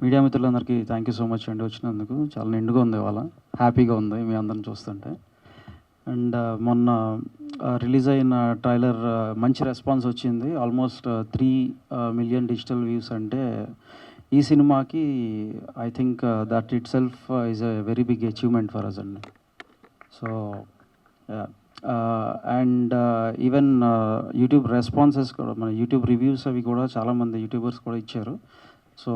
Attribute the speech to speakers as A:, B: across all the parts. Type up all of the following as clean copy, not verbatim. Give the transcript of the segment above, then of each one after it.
A: Media మిత్రులందరికీ thank you so much అండి వచ్చినందుకు. చాలా నిండుగా ఉంది ఇవాళ, హ్యాపీగా ఉంది మీ అందరిని చూస్తుంటే. అండ్ మొన్న రిలీజ్ అయిన ట్రైలర్ మంచి రెస్పాన్స్ వచ్చింది. ఆల్మోస్ట్ 3 మిలియన్ డిజిటల్ వ్యూస్ అంటే ఈ సినిమాకి I think that itself is a very big achievement for us అండి. So and even YouTube responses కూడా, మన యూట్యూబ్ రివ్యూస్ అవి కూడా చాలామంది యూట్యూబర్స్ కూడా ఇచ్చారు. So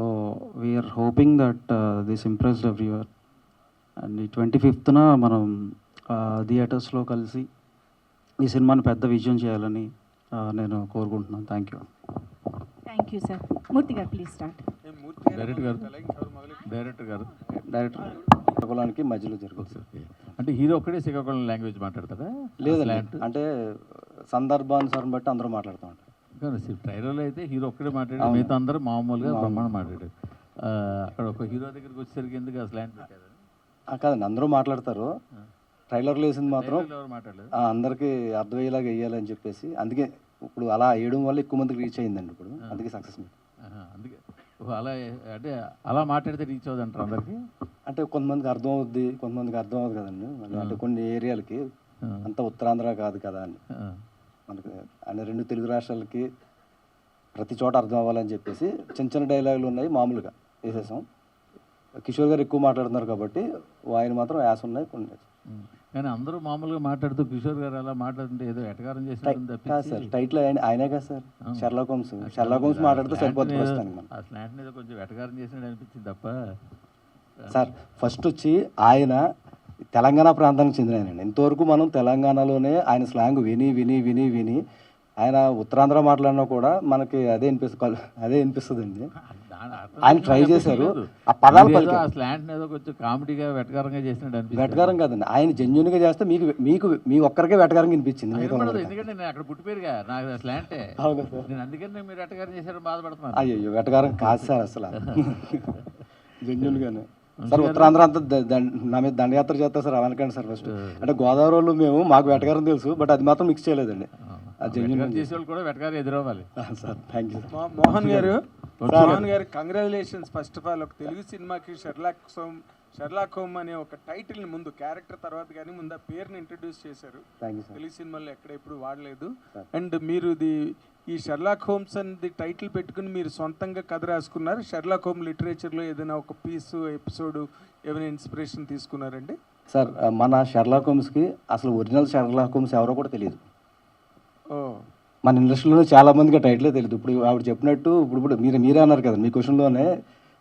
A: we are hoping that this impressed everywhere. And ఈ 25th మనం థియేటర్స్లో కలిసి ఈ సినిమాని పెద్ద విజయం చేయాలని నేను కోరుకుంటున్నాను. Thank you.
B: Thank you sir. Murthy గారు ప్లీజ్ స్టార్ట్.
A: డైరెక్టర్ శ్రీకాకుళానికి మధ్యలో జరుగుతుంది.
C: అంటే హీరో ఒక్కడే శ్రీకాకుళం లాంగ్వేజ్ మాట్లాడతారా?
A: లేదండి, అంటే సందర్భానుసారం బట్టి అందరూ మాట్లాడుతూ ఉంటారు.
C: ట్రైలర్లో అయితే హీరో ఒక్కడే మాట్లాడారు, మిగతా అందరూ మామూలుగా బ్రహ్మాండం మాట్లాడారు. అక్కడ ఒక హీరో దగ్గరికి వచ్చేసరికి ఎందుకు అసలు ల్యాండ్ పెట్టారు?
A: కాదండి, అందరూ మాట్లాడతారు. ట్రైలర్లో వేసింది మాత్రం
C: మాట్లాడలేదు,
A: అందరికీ అర్థమయ్యేలాగా వేయాలని చెప్పేసి, అందుకే ఇప్పుడు అలా వేయడం వల్ల ఎక్కువ మందికి రీచ్ అయిందండి. ఇప్పుడు అందుకే సక్సెస్.
C: అందుకే అలా అంటే అలా మాట్లాడితే రీచ్ అవుతుంది అంటారు అందరికి.
A: అంటే కొంతమందికి అర్థం అవుద్ది, కొంతమందికి అర్థం అవుతుంది కదండి. మళ్ళీ అంటే కొన్ని ఏరియాలకి అంత ఉత్తరాంధ్ర కాదు కదా అని మనకి, అంటే 2 తెలుగు రాష్ట్రాలకి ప్రతి చోట అర్థం అవ్వాలని చెప్పేసి చిన్న చిన్న డైలాగులు ఉన్నాయి, మామూలుగా వేసేసాం. కిషోర్ గారు ఎక్కువ మాట్లాడుతున్నారు కాబట్టి ఆయన మాత్రం యాస ఉన్నాయి కొన్ని.
C: కానీ అందరూ మామూలుగా మాట్లాడుతూ కిషోర్ గారు అలా మాట్లాడుతుంటే ఏదో ఎటకారం చేసినట్టు
A: సార్. టైటిల్ ఆయనే కదా సార్, షెర్లాక్ హోమ్స్ మాట్లాడితే సరిపోతుంది.
C: ఆ స్లాంట్ మీద కొంచెం ఎటకారం చేసినట్టు అనిపించింది తప్ప.
A: సార్ ఫస్ట్ వచ్చి ఆయన తెలంగాణ ప్రాంతానికి చెందిన ఆయనండి. ఇంతవరకు మనం తెలంగాణలోనే ఆయన స్లాంగ్ విని విని విని విని ఆయన ఉత్తరాంధ్ర మాట్లాడినా కూడా మనకి అదే వినిపిస్తుందండి. ఆయన ట్రై చేశారు, ఆ పదాలు
C: స్లాంట్ ఏదో కొంచెం కామెడీగా వెటకారంగా చేసినట్టు అనిపించింది.
A: వెటకారం కాదండి, ఆయన జెన్యున్గా చేస్తే మీకు మీ ఒక్కరికే వెటకారంగా వినిపించింది.
C: ఎందుకంటే నేను అక్కడ పుట్టిపోయారుగా, నాకు స్లాంటే.
A: అవును సార్,
C: నేను అందుకని మీరు వెటకారం చేశారని బాధపడుతున్నాను.
A: అయ్యో వెటకారం కాదు సార్, అసలు జెన్యున్గానే. సార్ ఉత్తరాంధ్ర అంతా నా మీద దండయాత్ర చేస్తారు సార్, అవనకండి సార్. ఫస్ట్ అంటే గోదావరి వాళ్ళు మేము, మాకు వెటకారం తెలుసు, బట్ అది మాత్రం మిక్స్ చేయలేదండి.
C: చేసేవాళ్ళు కూడా వెటకారం ఎదురవ్వాలి
A: సార్. Thank you.
D: మోహన్ గారు కంగ్రాచులేషన్స్. ఫస్ట్ ఆఫ్ ఆల్ ఒక తెలుగు సినిమాకి షెర్లాక్ హోమ్ అనే ఒక టైటిల్ని ముందు, క్యారెక్టర్ తర్వాత కానీ ముందు ఆ పేరుని ఇంట్రడ్యూస్ చేశారు. తెలుగు సినిమాలో ఎక్కడ ఎప్పుడు వాడలేదు. అండ్ మీరు ఈ షెర్లాక్ హోమ్స్ అనేది టైటిల్ పెట్టుకుని మీరు సొంతంగా కథ రాసుకున్నారు. షెర్లాక్ హోమ్ లిటరేచర్లో ఏదైనా ఒక పీసు ఎపిసోడ్ ఏమైనా ఇన్స్పిరేషన్ తీసుకున్నారండి?
A: సార్ మన షెర్లాక్ హోమ్స్కి అసలు ఒరిజినల్ షెర్లాక్ హోమ్స్ ఎవరో కూడా తెలియదు. మన ఇండస్ట్రీలో చాలా మందికి టైటిలే తెలియదు. ఇప్పుడు ఆవిడ చెప్పినట్టు ఇప్పుడు మీరే అన్నారు కదా మీ క్వశ్చన్లోనే,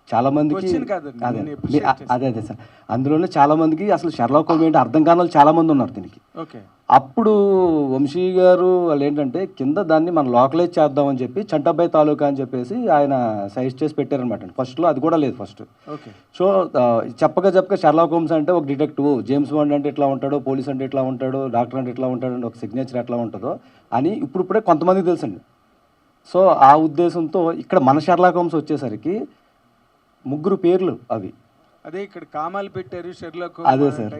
A: చాలా మందికి అదే సార్, అందులోనే చాలా మందికి అసలు షెర్లాక్ హోమ్స్ ఏంటి అర్థం కాని వాళ్ళు చాలా మంది ఉన్నారు దీనికి. అప్పుడు వంశీ గారు వాళ్ళు ఏంటంటే కింద దాన్ని మనం లోకలైజ్ చేద్దామని చెప్పి చంటబ్బాయి తాలూకా అని చెప్పేసి ఆయన సైజ్ చేసి పెట్టారనమాట. ఫస్ట్లో అది కూడా లేదు ఫస్ట్. సో చెప్పగా షెర్లాక్ హోమ్స్ అంటే ఒక డిటెక్టివ్, జేమ్స్ బాండ్ అంటే ఇట్లా ఉంటాడో, పోలీస్ అంటే ఇట్లా ఉంటాడో, డాక్టర్ అంటే ఇట్లా ఉంటాడో, ఒక సిగ్నేచర్ ఎట్లా ఉంటుందో అని ఇప్పుడే కొంతమందికి తెలుసండి. సో ఆ ఉద్దేశంతో ఇక్కడ మన షెర్లాక్ హోమ్స్ వచ్చేసరికి 3 పేర్లు అవి.
D: అదే ఇక్కడ కామాలు పెట్టారు షెర్లాక్.
A: అదే సార్,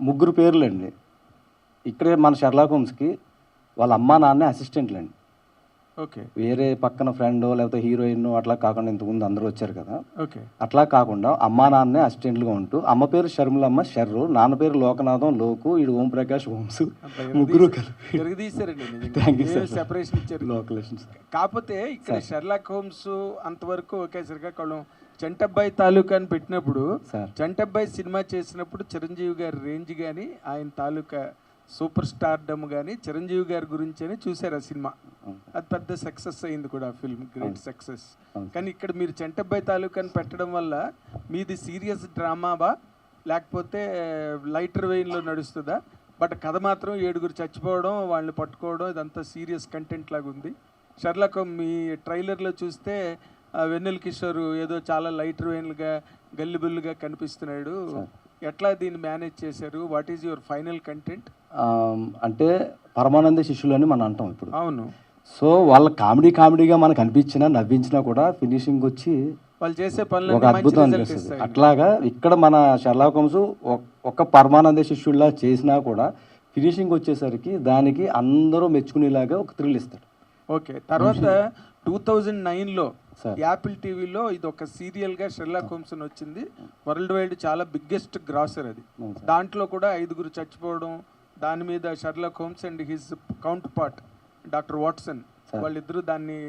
A: 3 పేర్లు అండి. ఇక్కడే మన షెర్లాక్ హోమ్స్కి వాళ్ళ అమ్మా నాన్నే అసిస్టెంట్లు అండి.
D: ఓకే,
A: వేరే పక్కన ఫ్రెండ్ లేకపోతే హీరోయిన్ అట్లా కాకుండా ఇంతకుముందు అందరూ వచ్చారు కదా,
D: ఓకే,
A: అట్లా కాకుండా అమ్మా నాన్నే అసిస్టెంట్లుగా ఉంటూ, అమ్మ పేరు షర్మిలమ్మ షర్రు, నాన్న పేరు లోకనాథం లోకు, ఈడు ఓం ప్రకాష్ హోమ్స్, 3 కలిపి
D: సెపరేషన్ ఇచ్చారు.
A: లోకలేషన్స్.
D: కాకపోతే ఇక్కడ షెర్లాక్ హోమ్స్ అంతవరకు ఒకే శ్రీకాకుళం చంటబ్బాయి తాలూకా అని పెట్టినప్పుడు, చంటబ్బాయి సినిమా చేసినప్పుడు చిరంజీవి గారి రేంజ్ కానీ ఆయన తాలూకా సూపర్ స్టార్డమ్ కానీ చిరంజీవి గారి గురించి అని చూశారు ఆ సినిమా. అది పెద్ద సక్సెస్ అయింది కూడా, ఆ ఫిల్మ్ గ్రేట్ సక్సెస్. కానీ ఇక్కడ మీరు చంటబ్బాయి తాలూకాని పెట్టడం వల్ల మీది సీరియస్ డ్రామావా లేకపోతే లైటర్ వెయిన్లో నడుస్తుందా? బట్ కథ మాత్రం 7 చచ్చిపోవడం, వాళ్ళని పట్టుకోవడం, ఇదంతా సీరియస్ కంటెంట్ లాగా ఉంది. షెర్లాక్ హోమ్స్ మీ ట్రైలర్లో చూస్తే వెన్నెల కిషోర్ ఏదో చాలా లైటర్ వెయిన్లుగా గల్లిబుల్లుగా కనిపిస్తున్నాడు. ఎట్లా దీన్ని మేనేజ్ చేశారు? What is your final content?
A: అంటే పరమానంద శిష్యులు అని మనం అంటాం ఇప్పుడు.
D: అవును.
A: సో వాళ్ళ కామెడీగా మనకు అనిపించినా నవ్వించినా కూడా ఫినిషింగ్ వచ్చి
D: వాళ్ళు చేసే పనులు
A: ఒక అద్భుతం అనిపిస్తుంది. అట్లాగా ఇక్కడ మన షెర్లాక్ హోమ్స్ ఒక పరమానంద శిష్యుల్లా చేసినా కూడా ఫినిషింగ్ వచ్చేసరికి దానికి అందరూ మెచ్చుకునేలాగా ఒక థ్రిల్ ఇస్తాడు.
D: ఓకే, తర్వాత 2009లో
A: సార్.
D: యాపిల్ టీవీలో ఇది ఒక సీరియల్గా షెర్లాక్ హోమ్స్ అని వచ్చింది. వరల్డ్ వైడ్ చాలా బిగ్గెస్ట్ గ్రాసర్ అది.
A: అవును సార్.
D: దాంట్లో కూడా 5 చచ్చిపోవడం, దాని మీద Sherlock Holmes and his counter part doctor Watson
A: sir.
D: వాళ్ళిద్దరూ దాన్ని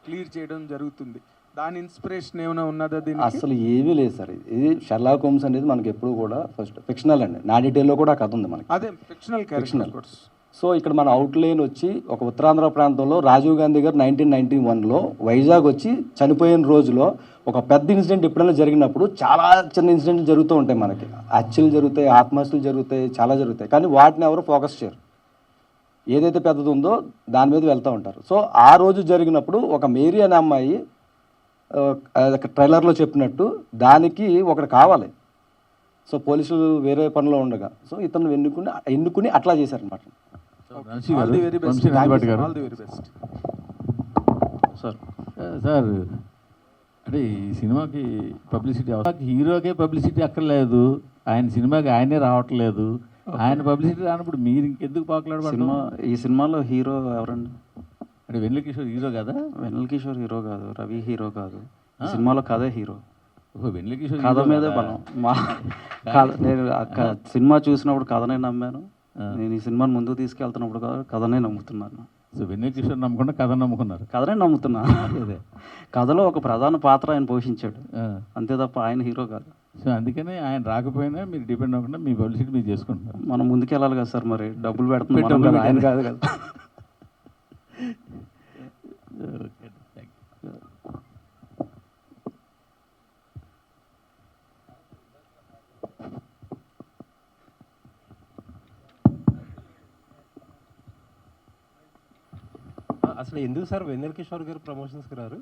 D: క్లియర్ చేయడం జరుగుతుంది. దాని ఇన్స్పిరేషన్ ఏమైనా ఉన్నదా దీనికి?
A: అసలు ఏమీ లేదు సార్. ఇది షెర్లాక్ హోమ్స్ అనేది మనకి ఎప్పుడు కూడా ఫస్ట్ ఫిక్షనల్ అండి. నా డీటెయిల్లో కూడా కథ ఉంది మనకి.
D: అదే ఫిక్షనల్ క్యారెక్టర్.
A: సో ఇక్కడ మన అవుట్లైన్ వచ్చి ఒక ఉత్తరాంధ్ర ప్రాంతంలో రాజీవ్ గాంధీ గారు 1991లో వైజాగ్ వచ్చి చనిపోయిన రోజులో ఒక పెద్ద ఇన్సిడెంట్ ఎప్పుడైనా జరిగినప్పుడు చాలా చిన్న ఇన్సిడెంట్లు జరుగుతూ ఉంటాయి మనకి. హత్యలు జరుగుతాయి, ఆత్మహత్యలు జరుగుతాయి, చాలా జరుగుతాయి. కానీ వాటిని ఎవరు ఫోకస్ చేయరు. ఏదైతే పెద్దది ఉందో దాని మీద వెళ్తూ ఉంటారు. సో ఆ రోజు జరిగినప్పుడు ఒక మేరీ అనే అమ్మాయి ట్రైలర్లో చెప్పినట్టు దానికి ఒకటి కావాలి. సో పోలీసులు వేరే పనిలో ఉండగా సో ఇతను ఎన్నుకుని అట్లా చేశారనమాట.
D: All the very best. All the very best
C: sir. Sir అంటే ఈ సినిమాకి పబ్లిసిటీ హీరోకే పబ్లిసిటీ అక్కర్లేదు, ఆయన సినిమాకి ఆయనే రావట్లేదు. ఆయన పబ్లిసిటీ రానప్పుడు మీరు ఇంకెందుకు పాకులాడబడ్డా?
E: ఈ సినిమాలో హీరో ఎవరండి?
C: అంటే వెన్నెల కిషోర్ హీరో కదా?
E: వెన్నెల కిషోర్ హీరో కాదు, రవి హీరో కాదు. ఈ సినిమాలో కథే హీరో.
C: వెన్నెల కిషోర్
E: కథ మీదే బలం. నేను సినిమా చూసినప్పుడు కథనే నమ్మాను. నేను ఈ సినిమాని ముందుకు తీసుకెళ్తున్నప్పుడు కథనే నమ్ముతున్నాను.
C: సో వెన్నెల కిషోర్ నమ్మకుండా కథ నమ్ముకున్నారు.
E: కథనే నమ్ముతున్నాను. అదే కథలో ఒక ప్రధాన పాత్ర ఆయన పోషించాడు, అంతే తప్ప ఆయన హీరో కాదు.
C: సో అందుకనే ఆయన రాకపోయినా మీరు డిపెండ్ అవ్వకుండా మీ పబ్లిసిటీ మీరు చేసుకుంటున్నారు.
E: మనం ముందుకు వెళ్ళాలి కదా సార్, మరి డబ్బులు పెడుతున్నాం, ఆయన కాదు కదా.
C: Okay, thank you.
F: అసలు ఎందుకు సార్ వెన్నెల కిషోర్ గారు ప్రమోషన్స్కి రారు?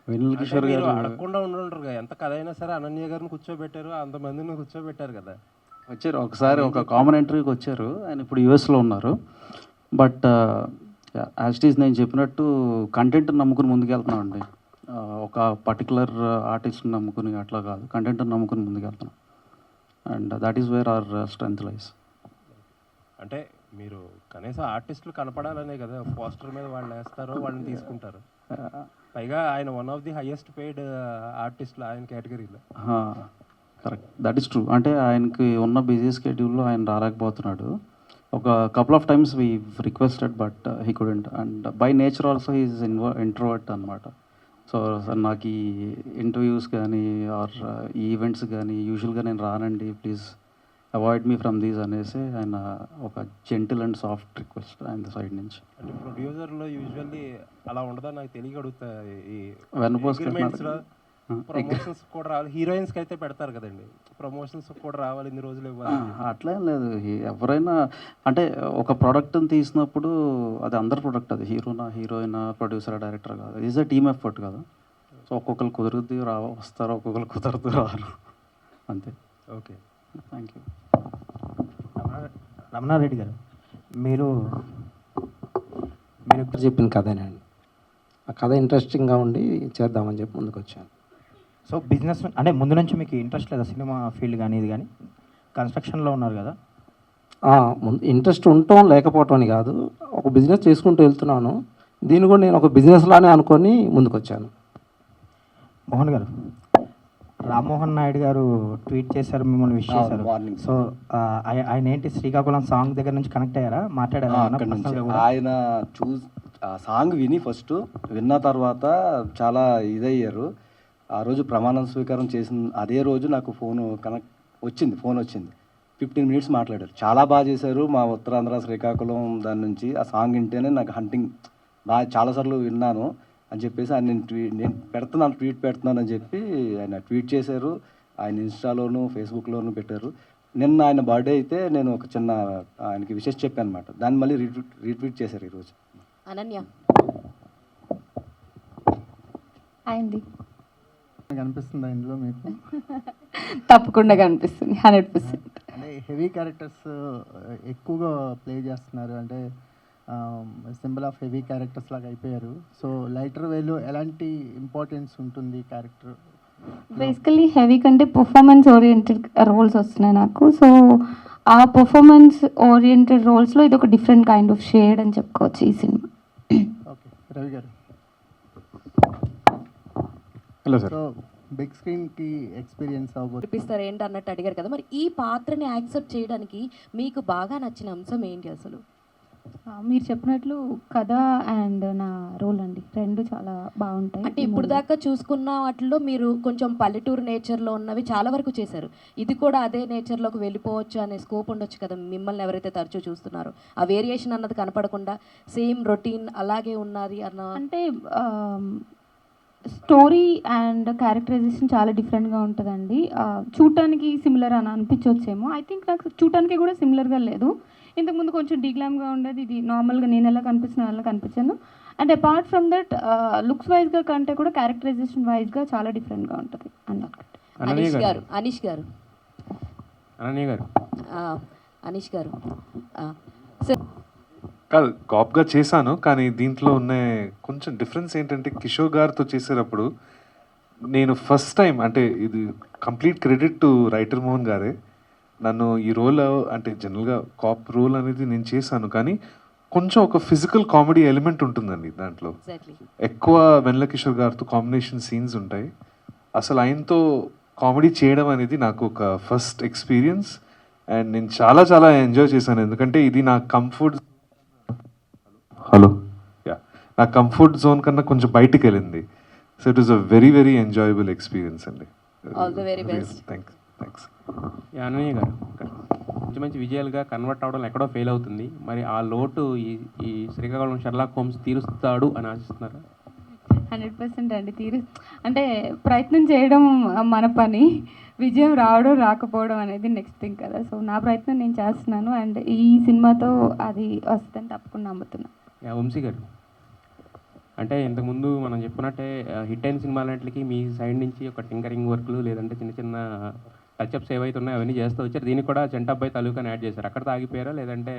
E: వెన్నెల కిషోర్ గారు
F: అడగకుండా ఉండుంటారు కదా. ఎంత కథ అయినా సరే అనన్య గారిని కూర్చోబెట్టారు, అంతమందిని కూర్చోబెట్టారు కదా.
E: వచ్చారు ఒకసారి ఒక కామన్ ఇంటర్వ్యూకి వచ్చారు. ఆయన ఇప్పుడు యూఎస్లో ఉన్నారు. బట్ యాజ్ నేను చెప్పినట్టు కంటెంట్ నమ్ముకుని ముందుకెళ్తున్నాం అండి. ఒక పర్టికులర్ ఆర్టిస్ట్ని నమ్ముకుని అట్లా కాదు, కంటెంట్ని నమ్ముకుని ముందుకెళ్తున్నాం. And that is where our strength lies.
F: అంటే మీరు కనీసం ఆర్టిస్టులు కనపడాలనే కదా పోస్టర్ మీద వాళ్ళు వేస్తారో వాళ్ళని తీసుకుంటారు. పైగా ఆయన one of the highest paid ఆర్టిస్టులు ఆయన కేటగిరీలో.
E: Correct, that is true. అంటే ఆయనకి ఉన్న బిజీ స్కెడ్యూల్లో ఆయన రాలేకపోతున్నాడు. ఒక couple of times we requested but he couldn't. And by nature also he is introvert అనమాట. సో నాకు ఈ ఇంటర్వ్యూస్ కానీ ఆర్ ఈవెంట్స్ కానీ యూజువల్గా నేను రానండి, please avoid me from these అనేసి ఆయన ఒక జెంటిల్ అండ్ సాఫ్ట్ రిక్వెస్ట్ ఆయన సైడ్ నుంచి.
F: అంటే ప్రొడ్యూసర్లో యూజువల్లీ అలా ఉండదా నాకు తెలియ అడుగుతా. ఈ
E: వెన్నపోస్
F: ప్రమోషన్స్ కూడా రావాలి, హీరోయిన్స్కి అయితే పెడతారు కదండి, ప్రమోషన్స్ కూడా రావాలి, ఇన్ని రోజులు ఇవ్వాలి.
E: అట్లేం లేదు. ఎవరైనా అంటే ఒక ప్రోడక్ట్ని తీసినప్పుడు అది అందరి ప్రోడక్ట్, అది హీరోనా హీరోయినా ప్రొడ్యూసర్ డైరెక్టర్ కాదు, ఈజ్ అ టీమ్ ఎఫర్ట్ కదా. సో ఒక్కొక్కరు కుదురుద్ది వస్తారు, ఒక్కొక్కరు కుదరదు రారు, అంతే.
F: Okay,
E: thank you.
G: రమణారెడ్డి గారు, మీరు చెప్పిన కథేనండి. ఆ కథ ఇంట్రెస్టింగ్గా ఉండి చేద్దామని చెప్పి ముందుకు వచ్చాను.
H: సో బిజినెస్ అంటే ముందు నుంచి మీకు ఇంట్రెస్ట్ లేదా సినిమా ఫీల్డ్ కానీ ఇది కానీ? కన్స్ట్రక్షన్లో ఉన్నారు కదా.
G: ముందు ఇంట్రెస్ట్ ఉండటం లేకపోవటం అని కాదు, ఒక బిజినెస్ చేసుకుంటూ వెళ్తున్నాను. దీన్ని కూడా నేను ఒక బిజినెస్ లానే అనుకొని ముందుకు వచ్చాను.
H: మోహన్ గారు, రామ్మోహన్ నాయుడు గారు ట్వీట్ చేశారు, మిమ్మల్ని విష్ చేశారు. సో ఆయన ఏంటి శ్రీకాకుళం సాంగ్ దగ్గర నుంచి కనెక్ట్ అయ్యారా, మాట్లాడారా?
A: ఆయన ఆ సాంగ్ ఫస్ట్ విన్న తర్వాత చాలా ఇదయ్యారు. ఆ రోజు ప్రమాణం స్వీకారం చేసిన అదే రోజు నాకు ఫోన్ వచ్చింది. 15 minutes మాట్లాడారు. చాలా బాగా చేశారు. మా ఉత్తరాంధ్ర శ్రీకాకుళం దాని నుంచి ఆ సాంగ్ వింటేనే నాకు హంటింగ్ బాగా చాలాసార్లు విన్నాను అని చెప్పేసి ఆయన నేను ట్వీట్ పెడుతున్నాను అని చెప్పి ఆయన ట్వీట్ చేశారు. ఆయన ఇన్స్టాలోను ఫేస్బుక్లోను పెట్టారు. నిన్న ఆయన బర్త్డే అయితే నేను ఒక చిన్న ఆయనకి విషెస్ చెప్పాను అనమాట. దాన్ని మళ్ళీ రీట్వీట్ చేశారు ఈరోజు.
I: అనన్య
J: కనిపిస్తుందా ఇందులో మీకు?
I: తప్పకుండా కనిపిస్తుంది, 100%.
J: అంటే హెవీ క్యారెక్టర్స్ ఎక్కువగా ప్లే చేస్తున్నారు, అంటే సింబల్ ఆఫ్ హెవీ క్యారెక్టర్స్ లాగా అయిపోయారు. సో లైటర్ వేలో ఎలాంటి ఇంపార్టెన్స్ ఉంటుంది క్యారెక్టర్?
I: బేసికలీ హెవీ కంటే పర్ఫార్మెన్స్ ఓరియంటెడ్ రోల్స్ వస్తున్నాయి నాకు. సో ఆ పర్ఫార్మెన్స్ ఓరియంటెడ్ రోల్స్లో ఇది ఒక డిఫరెంట్ కైండ్ ఆఫ్ షేడ్ అని చెప్పుకోవచ్చు ఈ సినిమా.
J: రవి గారు.
A: Hello sir.
J: సో బిగ్ స్క్రీన్కి ఎక్స్పీరియన్స్ అవ్వబోతుంది.
K: చూపిస్తారు ఏంటి అన్నట్టు అడిగారు కదా, మరి ఈ పాత్రని యాక్సెప్ట్ చేయడానికి మీకు బాగా నచ్చిన అంశం ఏంటి అసలు?
I: మీరు చెప్పినట్లు కథ అండ్ నా రోల్ అండి, రెండు చాలా బాగుంటాయి.
K: అంటే ఇప్పుడు దాకా చూసుకున్న వాటిలో మీరు కొంచెం పల్లెటూరు నేచర్లో ఉన్నవి చాలా వరకు చేశారు, ఇది కూడా అదే నేచర్లోకి వెళ్ళిపోవచ్చు అనే స్కోప్ ఉండొచ్చు కదా మిమ్మల్ని ఎవరైతే తరచూ చూస్తున్నారో? ఆ వేరియేషన్ అన్నది కనపడకుండా సేమ్ రొటీన్ అలాగే ఉన్నది అన్న
I: అంటే స్టోరీ అండ్ క్యారెక్టరైజేషన్ చాలా డిఫరెంట్గా ఉంటుందండి. చూడటానికి సిమిలర్ అని అనిపించవచ్చేమో, ఐ థింక్ నాకు చూడటానికి కూడా సిమిలర్గా లేదు. ఇంతకుముందు కొంచెం డిగ్లామ్గా ఉండేది, ఇది నార్మల్గా నేను ఎలా కనిపిస్తున్నా అలా కనిపించాను. And apart from that looks వైజ్గా కంటే కూడా క్యారెక్టరైజేషన్ వైజ్గా చాలా డిఫరెంట్గా ఉంటుంది అన్నట్టు.
K: అనీష్ గారు అనీష్ గారు
F: అనన్య గారు
K: అనీష్ గారు
L: కాదు, కాప్గా చేశాను, కానీ దీంట్లో ఉన్న కొంచెం డిఫరెన్స్ ఏంటంటే కిషోర్ గారితో చేసేటప్పుడు నేను ఫస్ట్ టైం, అంటే ఇది complete credit to writer Mohan గారే, నన్ను ఈ రోల్ అంటే జనరల్గా కాప్ రోల్ అనేది నేను చేశాను, కానీ కొంచెం ఒక ఫిజికల్ కామెడీ ఎలిమెంట్ ఉంటుందండి దాంట్లో. ఎక్కువ వెన్నెల కిషోర్ గారితో కాంబినేషన్ సీన్స్ ఉంటాయి. అసలు ఆయనతో కామెడీ చేయడం అనేది నాకు ఒక ఫస్ట్ ఎక్స్పీరియన్స్ అండ్ నేను చాలా చాలా ఎంజాయ్ చేశాను. ఎందుకంటే ఇది నా కంఫర్ట్ నా కంఫర్ట్ జోన్ కన్నా కొంచెం బయటికి వెళ్ళింది. So it is a very very enjoyable experience అండి.
K: All the very best.
L: Thanks.
F: Ananya గారు, మంచి మంచి విజయాలుగా కన్వర్ట్ అవడం ఎక్కడో ఫెయిల్ అవుతుంది, మరి ఆ లోటు ఈ శ్రీకాకుళం షెర్లాక్ హోమ్స్ తీరుస్తాడు అని ఆశిస్తున్నారు?
I: 100% అండి, అంటే ప్రయత్నం చేయడం మన పని, విజయం రావడం రాకపోవడం అనేది నెక్స్ట్ థింగ్ కదా. సో నా ప్రయత్నం నేను చేస్తున్నాను అండ్ ఈ సినిమాతో అది వస్తుందని తప్పకుండా నమ్ముతున్నాను.
F: వంశీ గారు, అంటే ఇంతకుముందు మనం చెప్పినట్టే హిట్ అయిన సినిమాలన్నింటికి మీ సైడ్ నుంచి ఒక టింకరింగ్ వర్క్లు లేదంటే చిన్న చిన్న టచ్అప్స్ ఏవైతే ఉన్నాయో అవన్నీ చేస్తూ వచ్చారు. దీనికి కూడా చంటబ్బాయి తాలూకాని యాడ్ చేశారు. అక్కడ ఆగిపోయారా, లేదంటే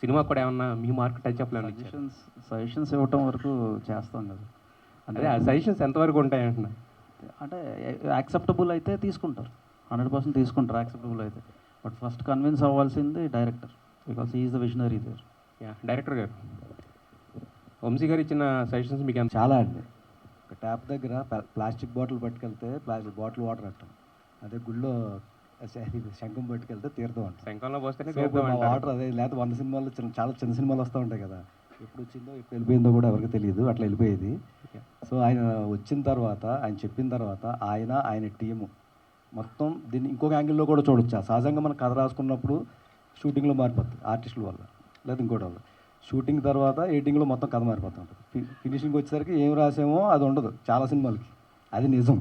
F: సినిమా కూడా ఏమన్నా మీ మార్క్ టచ్అప్లు ఏమన్నా?
E: సజెషన్స్ ఇవ్వటం వరకు చేస్తాం కదా.
F: అంటే ఆ సజెషన్స్ ఎంతవరకు ఉంటాయి అంటున్నా?
E: అంటే యాక్సెప్టబుల్ అయితే తీసుకుంటారు, 100% తీసుకుంటారు యాక్సెప్టబుల్ అయితే. బట్ ఫస్ట్ కన్విన్స్ అవ్వాల్సింది director, because he is the visionary there.
F: Director గారు, వంశీ గారు ఇచ్చిన సజెషన్స్ మీకు
A: చాలా అండి. ఒక ట్యాప్ దగ్గర ప్లాస్టిక్ బాటిల్ పట్టుకెళ్తే ప్లాస్టిక్ బాటిల్ వాటర్ అంటాం, అదే గుళ్ళో శంఖం పట్టుకెళ్తే తీర్థం అంటాం.
F: శంఖంలో పోస్తేనే
A: వాటర్ అదే, లేకపోతే 100 సినిమాలు చాలా చిన్న సినిమాలు వస్తూ ఉంటాయి కదా, ఎప్పుడు వచ్చిందో ఎప్పుడు వెళ్ళిపోయిందో కూడా ఎవరికి తెలియదు, అట్లా వెళ్ళిపోయేది. సో ఆయన వచ్చిన తర్వాత, ఆయన చెప్పిన తర్వాత ఆయన టీము మొత్తం దీన్ని ఇంకొక యాంగిల్లో కూడా చూడొచ్చు. సహజంగా మనం కథ రాసుకున్నప్పుడు షూటింగ్లో మారిపోతుంది ఆర్టిస్టుల వల్ల, లేదా ఇంకోటి వల్ల. షూటింగ్ తర్వాత ఎడిటింగ్లో మొత్తం కథ మారిపోతూ ఉంటుంది. ఫినిషింగ్ వచ్చేసరికి ఏం రాసామో అది ఉండదు చాలా సినిమాలకి, అది నిజం.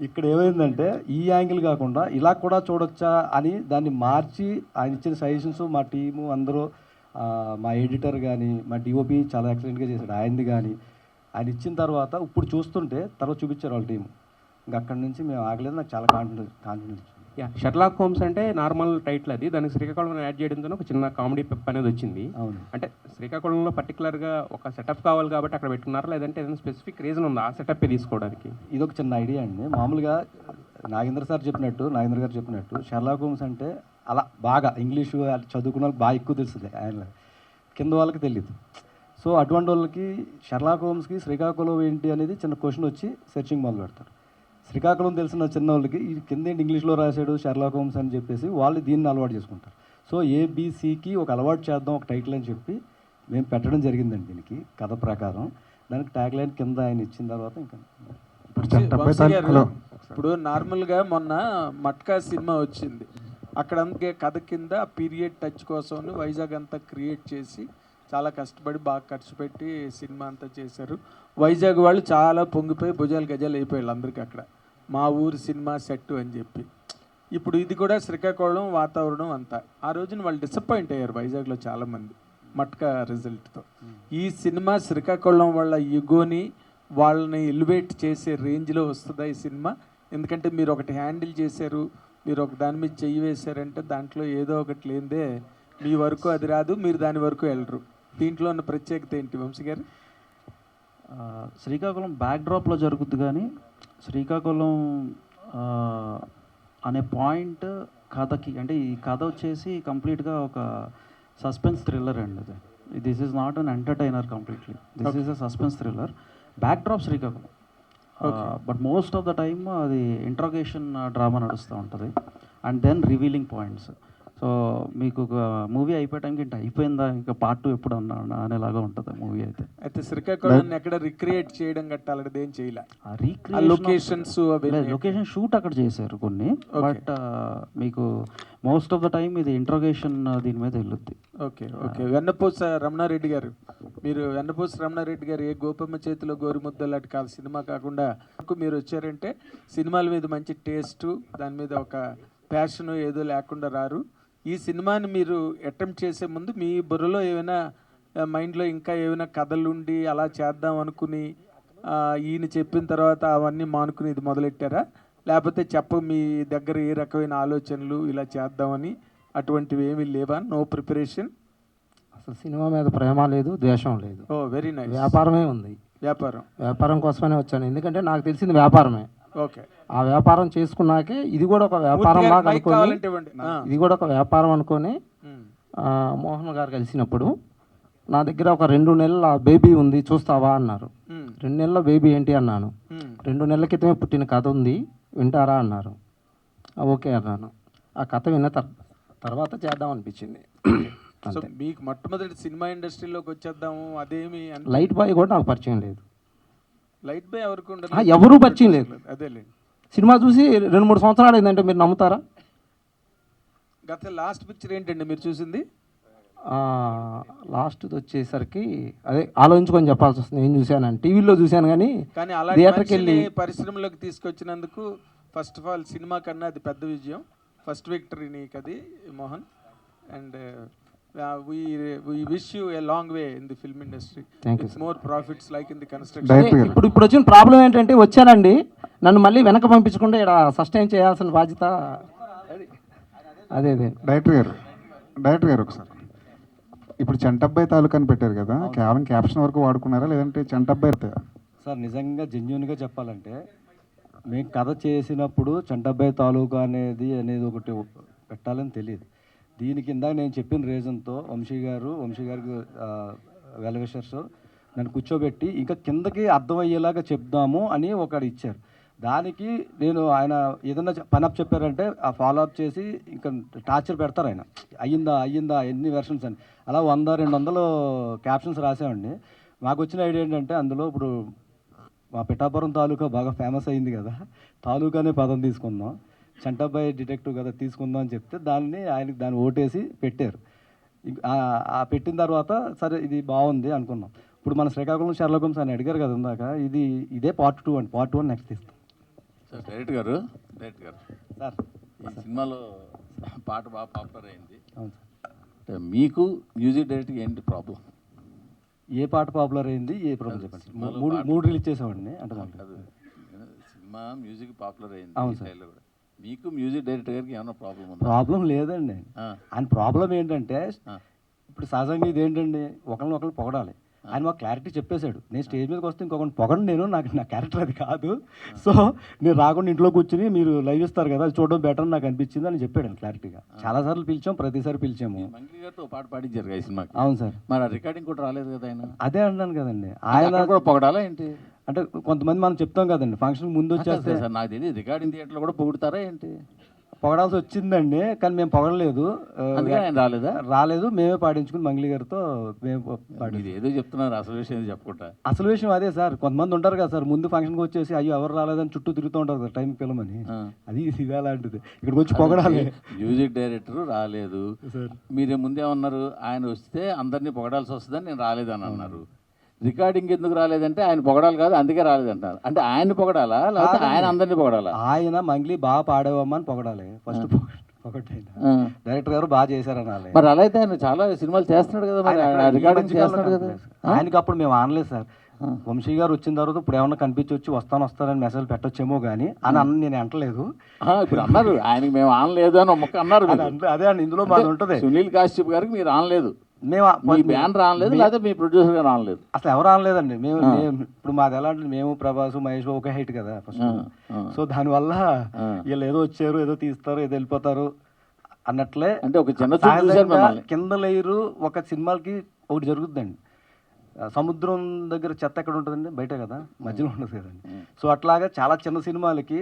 A: ఇక్కడ ఏమైందంటే ఈ యాంగిల్ కాకుండా ఇలా కూడా చూడొచ్చా అని దాన్ని మార్చి ఆయన ఇచ్చిన సజెషన్స్ మా టీము అందరూ, మా ఎడిటర్ కానీ మా డిఓపి చాలా ఎక్సలెంట్గా చేశాడు ఆయనది కానీ. ఆయన ఇచ్చిన తర్వాత ఇప్పుడు చూస్తుంటే తర్వాత చూపించారు వాళ్ళ టీము, ఇంకా అక్కడి నుంచి మేము ఆగలేదు. నాకు చాలా కాన్ఫిడెన్స్.
F: షెర్లాక్ హోమ్స్ అంటే నార్మల్ టైటిల్, అది దానికి శ్రీకాకుళం యాడ్ చేయడంతో ఒక చిన్న కామెడీ పెప్ అనేది వచ్చింది.
A: అవును,
F: అంటే శ్రీకాకుళంలో పర్టికులర్గా ఒక సెటప్ కావాలి కాబట్టి అక్కడ పెట్టుకున్నారా, లేదంటే ఏదైనా స్పెసిఫిక్ రీజన్ ఉందా ఆ సెటప్ తీసుకోవడానికి?
A: ఇది ఒక చిన్న ఐడియా అండి. మామూలుగా నాగేంద్ర గారు చెప్పినట్టు షెర్లాక్ హోమ్స్ అంటే అలా బాగా ఇంగ్లీషు చదువుకున్న వాళ్ళకి బాగా ఎక్కువ తెలుస్తుంది, ఆయన కింద వాళ్ళకి తెలియదు. సో అటువంటి వాళ్ళకి షెర్లాక్ హోమ్స్కి శ్రీకాకుళం ఏంటి అనేది చిన్న క్వశ్చన్ వచ్చి సెర్చింగ్ మొదలు పెడతారు. శ్రీకాకుళం తెలిసిన చిన్న వాళ్ళకి ఈ కింద ఏంటి ఇంగ్లీష్లో రాశాడు షెర్లాక్ హోమ్స్ అని చెప్పేసి వాళ్ళు దీన్ని అలవాటు చేసుకుంటారు. సో ఏబిసికి ఒక అలవాటు చేద్దాం ఒక టైటిల్ అని చెప్పి మేము పెట్టడం జరిగిందండి. దీనికి కథ ప్రకారం దానికి ట్యాగ్ లైన్ కింద ఆయన ఇచ్చిన తర్వాత ఇంకా
D: ఇప్పుడు నార్మల్గా మొన్న మట్కా సినిమా వచ్చింది, అక్కడ అందుకే కథ కింద పీరియడ్ టచ్ కోసం వైజాగ్ అంతా క్రియేట్ చేసి చాలా కష్టపడి బాగా ఖర్చు పెట్టి సినిమా అంతా చేశారు. వైజాగ్ వాళ్ళు చాలా పొంగిపోయి భుజాలు గజాలు అయిపోయారు అందరికీ అక్కడ, మా ఊరు సినిమా సెట్ అని చెప్పి. ఇప్పుడు ఇది కూడా శ్రీకాకుళం వాతావరణం అంతా. ఆ రోజున వాళ్ళు డిసప్పాయింట్ అయ్యారు వైజాగ్లో చాలామంది మట్కా రిజల్ట్తో. ఈ సినిమా శ్రీకాకుళం వాళ్ళ యుగోని వాళ్ళని ఎలివేట్ చేసే రేంజ్లో వస్తుందా ఈ సినిమా? ఎందుకంటే మీరు ఒకటి హ్యాండిల్ చేశారు, మీరు ఒక దాని మీద చెయ్యి వేశారంటే దాంట్లో ఏదో ఒకటి లేదే మీ వరకు అది రాదు, మీరు దాని వరకు వెళ్ళరు. దీంట్లో ఉన్న ప్రత్యేకత ఏంటి వంశీ గారు?
E: శ్రీకాకుళం బ్యాక్డ్రాప్లో జరుగుద్ది, కానీ శ్రీకాకుళం అనే పాయింట్ కథకి, అంటే ఈ కథ వచ్చేసి కంప్లీట్గా ఒక సస్పెన్స్ థ్రిల్లర్ అండి. అది this is not an entertainer completely, this is a suspense thriller. Backdrop Srikakulam, but most of the time అది ఇంట్రోగేషన్ డ్రామా నడుస్తూ ఉంటుంది and then revealing points. So మీకు ఒక మూవీ అయిపోయే టైంకి ఇంత అయిపోయిందా, ఇంకా పార్ట్ 2 ఎప్పుడు అన్నా అనేలాగా ఉంటుంది మూవీ అయితే.
D: అయితే శ్రీకాకుళాన్ని ఎక్కడ రిక్రియేట్ చేయడం గట్టాలంటే ఏం చేయలే, లొకేషన్స్
E: లొకేషన్ షూట్ అక్కడ చేశారు కొన్ని, బట్ మీకు మోస్ట్ ఆఫ్ ద టైమ్ ఇది ఇంట్రోగేషన్ దీని మీద వెళ్ళుద్ది.
D: Okay okay. వెన్నపూస రమణారెడ్డి గారు, మీరు వెన్నపూస రమణారెడ్డి గారు ఏ గోపమ్మ చేతిలో గోరుముద్ద లాంటి కాదు సినిమా కాకుండా మీరు వచ్చారంటే సినిమాల మీద మంచి టేస్ట్, దాని మీద ఒక ప్యాషన్ ఏదో లేకుండా రారు. ఈ సినిమాని మీరు అటెంప్ట్ చేసే ముందు మీ బుర్రలో ఏమైనా మైండ్లో ఇంకా ఏమైనా కథలు ఉండి అలా చేద్దాం అనుకుని ఈయన చెప్పిన తర్వాత అవన్నీ మానుకుని ఇది మొదలెట్టారా, లేకపోతే మీ దగ్గర ఏ రకమైన ఆలోచనలు ఇలా చేద్దామని అటువంటివి ఏమీ లేవా? No preparation?
G: అసలు సినిమా మీద ప్రేమ లేదు, ద్వేషం లేదు.
D: ఓ వెరీ నైస్.
G: వ్యాపారమే ఉంది. వ్యాపారం కోసమనే వచ్చాను, ఎందుకంటే నాకు తెలిసింది వ్యాపారమే.
D: ఓకే.
G: ఆ వ్యాపారం చేసుకున్నాకే ఇది కూడా ఒక వ్యాపారం లాగా అనుకోని, ఇది కూడా ఒక వ్యాపారం అనుకొని మోహన్ గారు కలిసినప్పుడు నా దగ్గర ఒక 2 నెలల బేబీ ఉంది చూస్తావా అన్నారు. 2 నెలల బేబీ ఏంటి అన్నాను. 2 నెలల క్రితమే పుట్టిన కథ ఉంది వింటారా అన్నారు. ఓకే అన్నాను. ఆ కథ విన్న తర్వాత చేద్దాం అనిపించింది.
D: సో మీకు మొట్టమొదటి సినిమా ఇండస్ట్రీలోకి వచ్చేద్దాము అదేమి
G: లైట్ బాయ్ కూడా నాకు పరిచయం లేదు.
D: లైట్ బాయ్
G: ఎవరు పరిచయం లేదు.
D: అదేలే,
G: సినిమా చూసి 2-3 సంవత్సరాలు అయిందంటే మీరు నమ్ముతారా?
D: గత లాస్ట్ పిక్చర్ ఏంటండి మీరు చూసింది?
G: లాస్ట్ వచ్చేసరికి అదే ఆలోచించుకొని చెప్పాల్సి వస్తుంది. ఏం చూశాను, టీవీలో చూశాను కానీ థియేటర్కి వెళ్ళి
D: పరిశ్రమలోకి తీసుకొచ్చినందుకు ఫస్ట్ ఆఫ్ ఆల్ సినిమా కన్నా అది పెద్ద విజయం, ఫస్ట్ విక్టరీ నీకు అది Mohan. And we wish you a long way in the film industry.
G: Thank you.
D: It's more profits like in the construction.
G: ఇప్పుడు వచ్చిన ప్రాబ్లం ఏంటంటే వచ్చానండి, నన్ను మళ్ళీ వెనక పంపించకుండా ఇక్కడ సస్టైన్ చేయాల్సిన బాధ్యత అదే.
M: డైరెక్టర్ గారు ఒకసారి ఇప్పుడు చంటబ్బాయి తాలూకా అని పెట్టారు కదా, కేవలం క్యాప్షన్ వరకు వాడుకున్నారా లేదంటే చంటబ్బాయి?
A: సార్ నిజంగా జెన్యున్గా చెప్పాలంటే మేము కథ చేసినప్పుడు చంటబ్బాయి తాలూకా అనేది ఒకటి పెట్టాలని తెలియదు. దీని కింద నేను చెప్పిన రీజన్తో వంశీ గారికి వెల్విషర్స్ నన్ను కూర్చోబెట్టి ఇంకా కిందకి అర్థమయ్యేలాగా చెప్దాము అని ఒకటి ఇచ్చారు. దానికి నేను ఆయన ఏదన్నా పనప్ చెప్పారంటే ఆ ఫాలో అప్ చేసి ఇంకా టార్చర్ పెడతారు ఆయన, అయ్యిందా ఎన్ని వెర్షన్స్ అని. అలా 100-200 క్యాప్షన్స్ రాసామండి. మాకు వచ్చిన ఐడియా ఏంటంటే అందులో ఇప్పుడు మా పిఠాపురం తాలూకా బాగా ఫేమస్ అయింది కదా, తాలూకానే పదం తీసుకుందాం, చంటబ్బాయి డిటెక్టివ్ కదా తీసుకుందాం అని చెప్తే దాన్ని ఓటేసి పెట్టారు. పెట్టిన తర్వాత సరే ఇది బాగుంది అనుకున్నాం. ఇప్పుడు మన శ్రీకాకుళం షెర్లాక్ హోమ్స్ అని అడిగారు కదా ఇందాక, ఇదే పార్ట్ 2 అండి. పార్ట్ 1 నెక్స్ట్ ఇస్తాం.
C: సార్ డైరెక్టర్ గారు సార్ ఈ సినిమాలో పాట బాగా పాపులర్ అయింది.
A: అవును
C: సార్. మీకు మ్యూజిక్ డైరెక్టర్కి ఏంటి ప్రాబ్లం?
A: ఏ పాట పాపులర్ అయింది, ఏ ప్రాబ్లం చెప్పండి. మూడు రిలీజ్ చేసామండి. అంటే
C: సినిమా మ్యూజిక్ పాపులర్ అయింది.
A: అవును సార్.
C: మీకు మ్యూజిక్ డైరెక్టర్ గారికి ఏమైనా ప్రాబ్లం ఉందా?
A: ప్రాబ్లం లేదండి. ఆయన ప్రాబ్లం ఏంటంటే ఇప్పుడు సహజంగా ఇది ఏంటండి, ఒకరిని పొగడాలి. ఆయన మాకు క్లారిటీ చెప్పేశాడు, నేను స్టేజ్ మీదకి వస్తే ఇంకొకరిని పొగడు, నా క్యారెక్టర్ అది కాదు. సో నేను రాకుండా ఇంట్లో కూర్చుని మీరు లైవ్ ఇస్తారు కదా, అది చూడడం బెటర్ అని నాకు అనిపించింది అని చెప్పాడు క్లారిటీగా. చాలాసార్లు పిలిచాం, ప్రతిసారి పిలిచాము.
C: మంగ్లీ గారితో పాట పాడించారు ఈ సినిమాకి.
A: అవును సార్.
C: మరి రికార్డింగ్ కూడా రాలేదు కదా ఆయన?
A: అదే అన్నాను కదండి, ఆయన
C: కూడా పొగడాలా ఏంటి?
A: అంటే కొంతమంది మనం చెప్తాం కదండి, ఫంక్షన్ ముందు వచ్చేస్తే
C: సార్ నాకు తెలియదు రికార్డింగ్ థియేటర్లో కూడా పొగుడతారా ఏంటి?
A: పొగడాల్సి వచ్చిందండి, కానీ మేము పొగడలేదు. రాలేదు, మేమే పాడించుకుని మంగ్లీ గారితో మేము
C: ఇది ఏదో చెప్తున్నారు, అసలు విషయం చెప్పకుండా.
A: అసలు విషయం అదే సార్, కొంతమంది ఉంటారు కదా సార్, ముందు ఫంక్షన్కి వచ్చేసి అయ్యో ఎవరు రాలేదని చుట్టూ తిరుగుతూ ఉంటారు కదా టైంకి పిలమని. అది ఇది అలాంటిది, ఇక్కడికి వచ్చి పొగడాలి.
C: మ్యూజిక్ డైరెక్టర్ రాలేదు, మీరే ముందేమన్నారు, ఆయన వస్తే అందరినీ పొగడాల్సి వస్తుందని నేను రాలేదని అన్నారు. రికార్డింగ్ ఎందుకు రాలేదంటే ఆయన పొగడాలి కాదు, అందుకే రాలేదంటారు. అంటే ఆయన పొగడాలా లేకపోతే ఆయన అందరినీ పొగడాలా?
A: ఆయన మంగ్లీ బాగా పాడేవమ్మా అని పొగడాలి ఫస్ట్. డైరెక్టర్ గారు బాగా చేశారు అనాలి.
C: మరి అలా అయితే ఆయన చాలా సినిమాలు చేస్తున్నాడు కదా, మరి రికార్డింగ్ చేస్తున్నాడు కదా.
A: ఆయనకి అప్పుడు మేము ఆనలేదు సార్. వంశీ గారు వచ్చిన తర్వాత ఇప్పుడు ఏమన్నా కనిపించి వచ్చి వస్తానని మెసేజ్ పెట్టొచ్చేమో కానీ అని నేను అంటలేదు.
C: ఇప్పుడు అన్నారు ఆయనకి మేము ఆనలేదు అని ఒక అన్నారు.
A: అదే అండి, ఇందులో మాది ఉంటుంది.
C: సునీల్ కాశ్యప్ గారికి మీరు ఆనలేదు,
A: మేము
C: బ్యాన్ రానలేదు, లేకపోతే మీ ప్రొడ్యూసర్ గారు రానలేదు.
A: అసలు ఎవరు అనలేదండి. మేము ఇప్పుడు మాది ఎలా అంటే మేము ప్రభాస్ మహేష్ ఒకే హైట్ కదా ఫస్ట్. సో దానివల్ల వీళ్ళు ఏదో వచ్చారు, ఏదో తీస్తారు, ఏదో వెళ్ళిపోతారు అన్నట్లే.
C: అంటే ఒక చిన్న
A: కింద లేరు ఒక సినిమాలకి ఒకటి జరుగుతుందండి. సముద్రం దగ్గర చెత్త ఎక్కడ ఉంటుందండి? బయట కదా, మధ్యలో ఉండదు కదండి. సో అట్లాగా చాలా చిన్న సినిమాలకి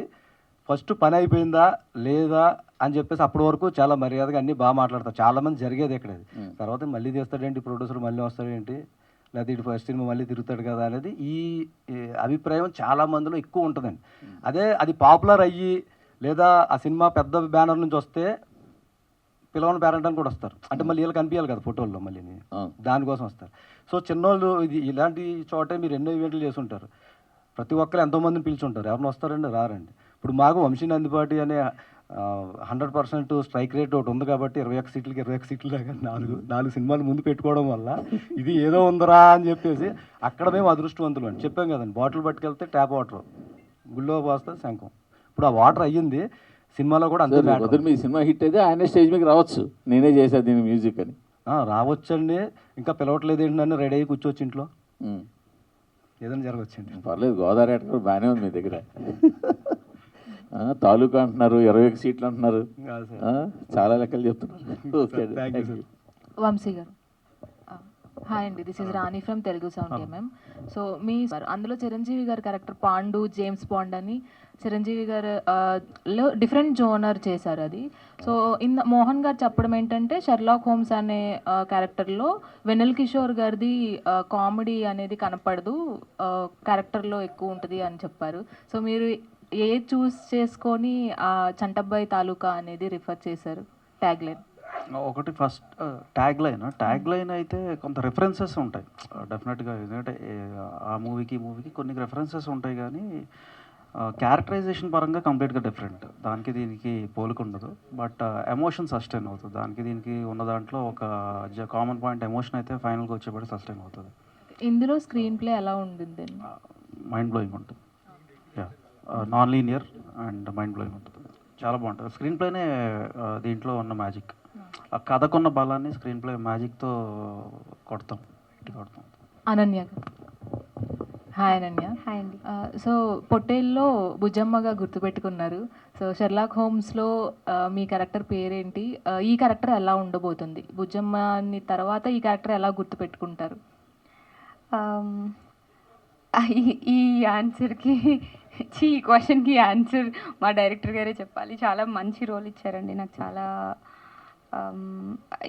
A: ఫస్ట్ పని అయిపోయిందా లేదా అని చెప్పేసి అప్పటి వరకు చాలా మర్యాదగా అన్నీ బాగా మాట్లాడతారు. చాలామంది జరిగేది ఇక్కడ అది. తర్వాత మళ్ళీ తీస్తాడేంటి ప్రొడ్యూసర్, మళ్ళీ వస్తాడేంటి, లేకపోతే ఇటు ఫస్ట్ సినిమా మళ్ళీ తిరుగుతాడు కదా అనేది ఈ అభిప్రాయం చాలా మందిలో ఎక్కువ ఉంటుందండి. అదే అది పాపులర్ అయ్యి లేదా ఆ సినిమా పెద్ద బ్యానర్ నుంచి వస్తే పిలవని పేరెంట్ అని కూడా వస్తారు. అంటే మళ్ళీ వీళ్ళు కనిపించాలి కదా ఫోటోల్లో, మళ్ళీ దానికోసం వస్తారు. సో చిన్నోళ్ళు ఇది ఇలాంటి చోటే మీరు ఎన్నో ఈవెంట్లు చేస్తుంటారు. ప్రతి ఒక్కరు ఎంతోమందిని పిలుచుంటారు. ఎవరిని వస్తారండి? రారండి. ఇప్పుడు మాకు వంశీ నందిపాటి అనే 100% స్ట్రైక్ రేట్ ఒకటి ఉంది కాబట్టి 21 సీట్లకి 21 సీట్లు దాకా నాలుగు సినిమాలు ముందు పెట్టుకోవడం వల్ల ఇది ఏదో ఉందరా అని చెప్పేసి అక్కడ మేము అదృష్టవంతులు అని చెప్పాం కదండి. బాటిల్ పట్టుకెళ్తే ట్యాప్ వాటర్, గుళ్ళో పోస్తే శంఖం. ఇప్పుడు ఆ వాటర్ అయ్యింది సినిమాలో కూడా అంతే.
C: మీ సినిమా హిట్ అయితే ఆయనే స్టేజ్ మీకు రావచ్చు, నేనే చేశాను దీని మ్యూజిక్ అని.
A: రావచ్చండి. ఇంకా పిలవట్లేదు ఏంటంటే రెడీ అయ్యి కూర్చోవచ్చు ఇంట్లో, ఏదైనా జరగవచ్చండి.
C: పర్లేదు, గోదావరి ఆట కూడా బాగానే ఉంది మీ దగ్గర. తాలూకా అంటున్నారు, 21 సీట్లు అంటున్నారు, చాలా లెక్కలు చెప్తున్నారు. ఓకే,
N: వంశీ గారు. హాయ్ అండి, this is Rani from Telugu sound MM. So మీ అందులో చిరంజీవి గారి క్యారెక్టర్ పాండు జేమ్స్ బాండ్ అని చిరంజీవి గారు లో డిఫరెంట్ జోనర్ చేశారు అది. సో మోహన్ గారు చెప్పడం ఏంటంటే షెర్లాక్ హోమ్స్ అనే క్యారెక్టర్లో వెన్నెల కిషోర్ గారిది కామెడీ అనేది కనపడదు, క్యారెక్టర్లో ఎక్కువ ఉంటుంది అని చెప్పారు. సో మీరు ఏ చూస్ చేసుకొని చంటబ్బాయి తాలూకా అనేది రిఫర్ చేశారు ట్యాగ్ లైన్?
E: ఒకటి ఫస్ట్ ట్యాగ్ లైన్ అయితే కొంత రెఫరెన్సెస్ ఉంటాయి డెఫినెట్గా. ఎందుకంటే ఆ మూవీకి కొన్ని రెఫరెన్సెస్ ఉంటాయి, కానీ క్యారెక్టరైజేషన్ పరంగా కంప్లీట్గా డిఫరెంట్. దానికి దీనికి పోలికుండదు, బట్ ఎమోషన్ సస్టైన్ అవుతుంది. దానికి దీనికి ఉన్న దాంట్లో ఒక కామన్ పాయింట్ ఎమోషన్ అయితే ఫైనల్గా వచ్చేప్పటికి సస్టైన్ అవుతుంది.
N: ఇందులో స్క్రీన్ ప్లే ఎలా ఉంటుంది?
E: మైండ్ బ్లోయింగ్ ఉంటుంది. Non linear and mind blowing ఉంటుంది. చాలా బాగుంటుంది. స్క్రీన్ ప్లేనే దీంట్లో ఉన్న మ్యాజిక్. ఆ కథకున్న బలాన్ని స్క్రీన్ ప్లే మ్యాజిక్తో కొడతాం.
N: అనన్య. హాయ్ అనన్య.
I: హాయ్ అండి.
N: సో పొట్టేల్లో బుజ్జమ్మగా గుర్తుపెట్టుకున్నారు. సో షెర్లాక్ హోమ్స్లో మీ క్యారెక్టర్ పేరేంటి? ఈ క్యారెక్టర్ ఎలా ఉండబోతుంది? బుజ్జమ్మని తర్వాత ఈ క్యారెక్టర్ ఎలా గుర్తుపెట్టుకుంటారు?
I: ఈ ఆన్సర్కి ఈ క్వశ్చన్కి ఆన్సర్ మా డైరెక్టర్ గారే చెప్పాలి. చాలా మంచి రోల్ ఇచ్చారండి నాకు. చాలా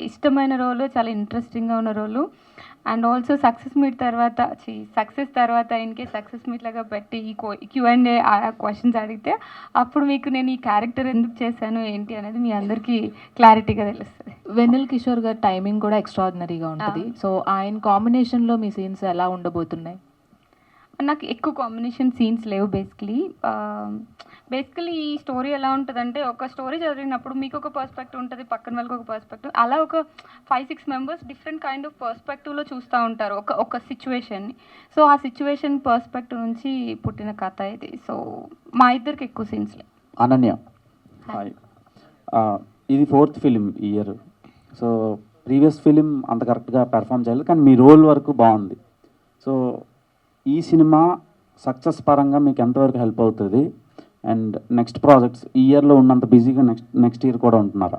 I: ఇష్టమైన రోలు, చాలా ఇంట్రెస్టింగ్గా ఉన్న రోలు. అండ్ ఆల్సో సక్సెస్ తర్వాత ఇన్కేస్ సక్సెస్ మీట్ లాగా పెట్టి ఈ Q&A క్వశ్చన్స్ అడిగితే అప్పుడు మీకు నేను ఈ క్యారెక్టర్ ఎందుకు చేశాను ఏంటి అనేది మీ అందరికీ క్లారిటీగా తెలుస్తుంది.
N: వెన్నెల కిషోర్ గారి టైమింగ్ కూడా ఎక్స్ట్రాడినరీగా ఉంటుంది. సో ఆయన కాంబినేషన్లో మీ సీన్స్ ఎలా ఉండబోతున్నాయి?
I: నాకు ఎక్కువ కాంబినేషన్ సీన్స్ లేవు. బేసికలీ ఈ స్టోరీ ఎలా ఉంటుందంటే, ఒక స్టోరీ చదివినప్పుడు మీకు ఒక పర్స్పెక్టివ్ ఉంటుంది, పక్కన వాళ్ళకి ఒక పర్స్పెక్టివ్, అలా ఒక 5-6 మెంబర్స్ డిఫరెంట్ కైండ్ ఆఫ్ పర్స్పెక్టివ్లో చూస్తూ ఉంటారు ఒక సిచ్యువేషన్ని. సో ఆ సిచ్యువేషన్ పర్స్పెక్టివ్ నుంచి పుట్టిన కథ ఇది. సో మా ఇద్దరికి ఎక్కువ సీన్స్ లేవు.
O: అనన్య, హాయ్. ఇది 4th ఫిలిం ఈ ఇయర్. సో ప్రీవియస్ ఫిలిం అంత కరెక్ట్గా పెర్ఫామ్ చేయలేదు, కానీ మీ రోల్ వరకు బాగుంది. సో ఈ సినిమా సక్సెస్ పరంగా మీకు ఎంతవరకు హెల్ప్ అవుతుంది? అండ్ నెక్స్ట్ ప్రాజెక్ట్స్ ఈ ఇయర్లో ఉన్నంత బిజీగా నెక్స్ట్ ఇయర్ కూడా ఉంటున్నారా?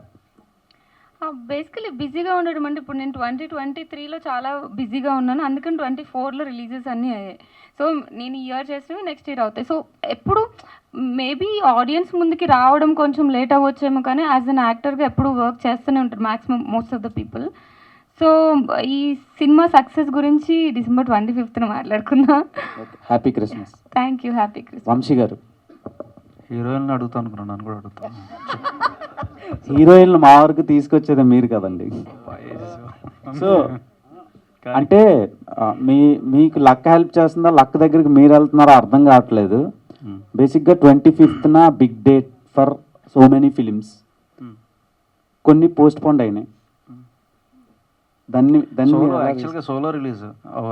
I: బేసికలీ బిజీగా ఉండడం అంటే ఇప్పుడు నేను 2023లో చాలా బిజీగా ఉన్నాను, అందుకని 24లో రిలీజెస్ అన్నీ అయ్యాయి. సో నేను ఈ ఇయర్ చేసినవి నెక్స్ట్ ఇయర్ అవుతాయి. సో ఎప్పుడు మేబీ ఆడియన్స్ ముందుకి రావడం కొంచెం లేట్ అవ్వచ్చేమో, కానీ యాజ్ అన్ యాక్టర్గా ఎప్పుడు వర్క్ చేస్తూనే ఉంటారు maximum most of the people. So ఈ సినిమా సక్సెస్ గురించి December 25th మాట్లాడుకున్నా.
O: Happy Christmas.
I: Thank you. Happy Christmas.
O: Vamsi గారు.
E: హీరోయిన్లు అడుగుతాను అనుకున్నాను, నన్ను కూడా అడుగుతాను.
O: హీరోయిన్లు మా వరకు తీసుకొచ్చేది మీరు కదండి. సో అంటే మీకు లక్ హెల్ప్ చేస్తుందా, లక్ దగ్గరికి మీరు వెళ్తున్నారా అర్థం కావట్లేదు. బేసిక్గా 25th big date for so many films. కొన్ని పోస్ట్ పోన్ అయినాయి.
E: యాక్చువల్గా solo release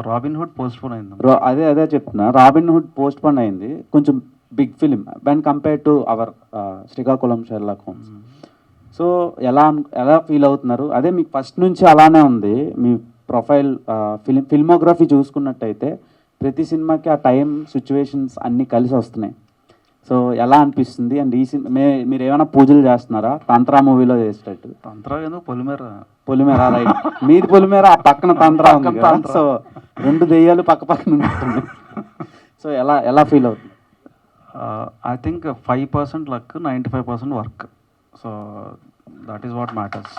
E: Robin Hood postpone అయింది.
O: అదే చెప్తున్నా, రాబిన్ హుడ్ పోస్ట్ పోన్ అయింది. కొంచెం big film when compare to our Srikakulam Sherlock Holmes. So ఎలా ఫీల్ అవుతున్నారు? అదే మీకు ఫస్ట్ నుంచి అలానే ఉంది మీ ప్రొఫైల్. ఫిల్మోగ్రఫీ చూసుకున్నట్టయితే ప్రతి సినిమాకి ఆ టైం సిచ్యువేషన్స్ అన్నీ కలిసి వస్తున్నాయి. సో ఎలా అనిపిస్తుంది? అండ్ ఈ సినిమా మీరు ఏమైనా పూజలు చేస్తున్నారా తంత్రా మూవీలో చేసేటట్టు?
E: తంత్రా ఏదో
O: పొలిమేర రైట్, మీది పొలిమేర, ఆ పక్కన తంత్రా ఉంది కదా. సో 2 దెయ్యాలు పక్క పక్కన ఉంటుంది. సో ఎలా ఫీల్ అవుతుంది?
E: I think 5% luck, 95% work. So that is what matters.